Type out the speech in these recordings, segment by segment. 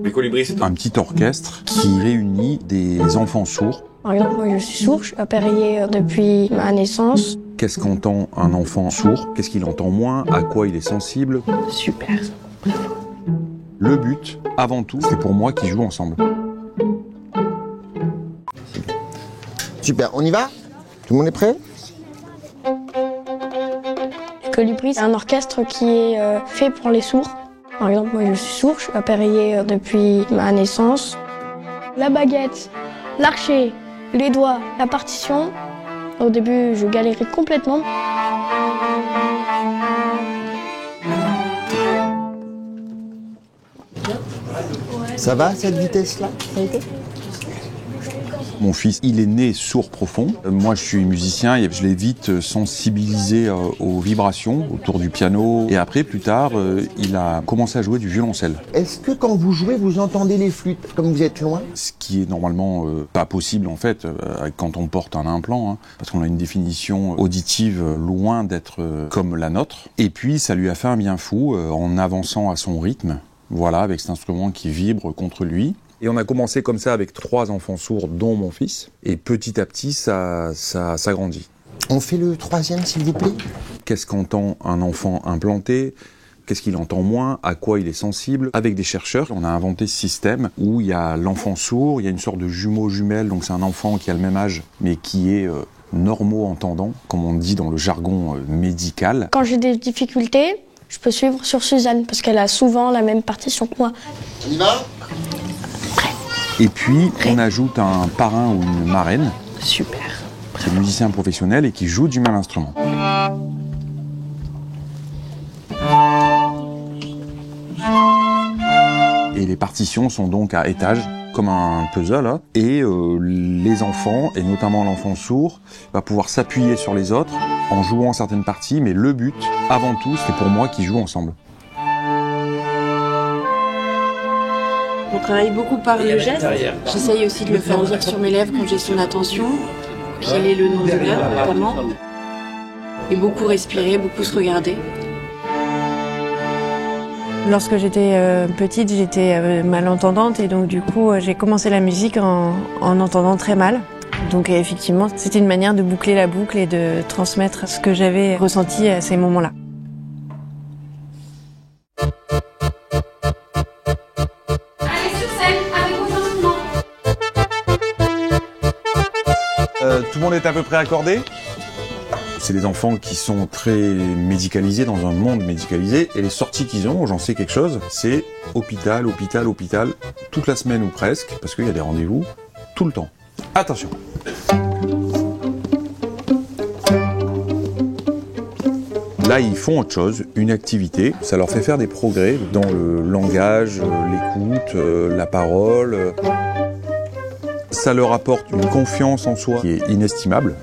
Les colibris, c'est un petit orchestre qui réunit des enfants sourds. Par exemple, moi je suis sourd, je suis appareillé depuis ma naissance. Qu'est-ce qu'entend un enfant sourd? Qu'est-ce qu'il entend moins? À quoi il est sensible? Super. Le but, avant tout, c'est pour moi qu'ils jouent ensemble. Super, on y va? Tout le monde est prêt? Les colibris, c'est un orchestre qui est fait pour les sourds. Par exemple, moi je suis sourd, je suis appareillé depuis ma naissance. La baguette, l'archet, les doigts, la partition. Au début, je galérais complètement. Ça va cette vitesse-là? Ça a été? Mon fils, il est né sourd profond. Moi, je suis musicien et je l'ai vite sensibilisé aux vibrations autour du piano. Et après, plus tard, il a commencé à jouer du violoncelle. Est-ce que quand vous jouez, vous entendez les flûtes, comme vous êtes loin? Ce qui est normalement pas possible, en fait, quand on porte un implant, hein, parce qu'on a une définition auditive loin d'être comme la nôtre. Et puis, ça lui a fait un bien fou en avançant à son rythme, voilà, avec cet instrument qui vibre contre lui. Et on a commencé comme ça avec 3 enfants sourds, dont mon fils. Et petit à petit, ça s'agrandit. On fait le 3e, s'il vous plaît. Qu'est-ce qu'entend un enfant implanté? Qu'est-ce qu'il entend moins? À quoi il est sensible? Avec des chercheurs, on a inventé ce système où il y a l'enfant sourd, il y a une sorte de jumeau-jumelle, donc c'est un enfant qui a le même âge, mais qui est normo-entendant, comme on dit dans le jargon médical. Quand j'ai des difficultés, je peux suivre sur Suzanne, parce qu'elle a souvent la même partition que moi. On y va? Et puis, on ajoute un parrain ou une marraine. Super. C'est musicien professionnel et qui joue du même instrument. Et les partitions sont donc à étages, comme un puzzle. Hein. Et les enfants, et notamment l'enfant sourd, va pouvoir s'appuyer sur les autres en jouant certaines parties. Mais le but, avant tout, c'est pour moi qu'ils jouent ensemble. On travaille beaucoup par le geste. J'essaye aussi de le faire dire sur mes lèvres quand j'ai son attention, qu'il ait le nom de l'heure notamment. Et beaucoup respirer, beaucoup se regarder. Lorsque j'étais petite, j'étais malentendante et donc du coup j'ai commencé la musique en entendant très mal. Donc effectivement, c'était une manière de boucler la boucle et de transmettre ce que j'avais ressenti à ces moments-là. Tout le monde est à peu près accordé? C'est des enfants qui sont très médicalisés dans un monde médicalisé et les sorties qu'ils ont, j'en sais quelque chose, c'est hôpital, hôpital, hôpital, toute la semaine ou presque, parce qu'il y a des rendez-vous tout le temps. Attention! Là, ils font autre chose, une activité. Ça leur fait faire des progrès dans le langage, l'écoute, la parole. Ça leur apporte une confiance en soi qui est inestimable.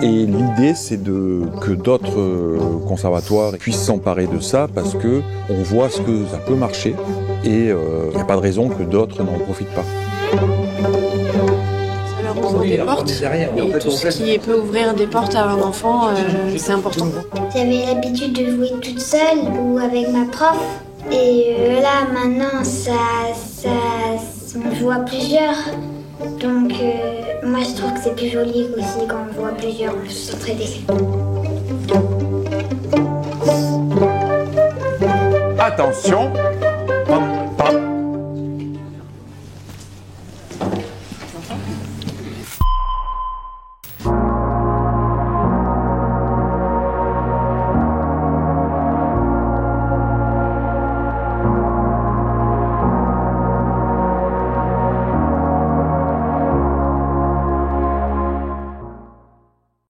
Et l'idée, c'est que d'autres conservatoires puissent s'emparer de ça parce que on voit ce que ça peut marcher et il n'y a pas de raison que d'autres n'en profitent pas. Ça leur ouvre des portes et tout ce qui peut ouvrir des portes à un enfant, c'est important. J'avais l'habitude de jouer toute seule ou avec ma prof et là maintenant on joue à plusieurs. Donc moi je trouve que c'est plus joli aussi quand on joue à plusieurs, on peut s'entraider. Attention! Hop, hop.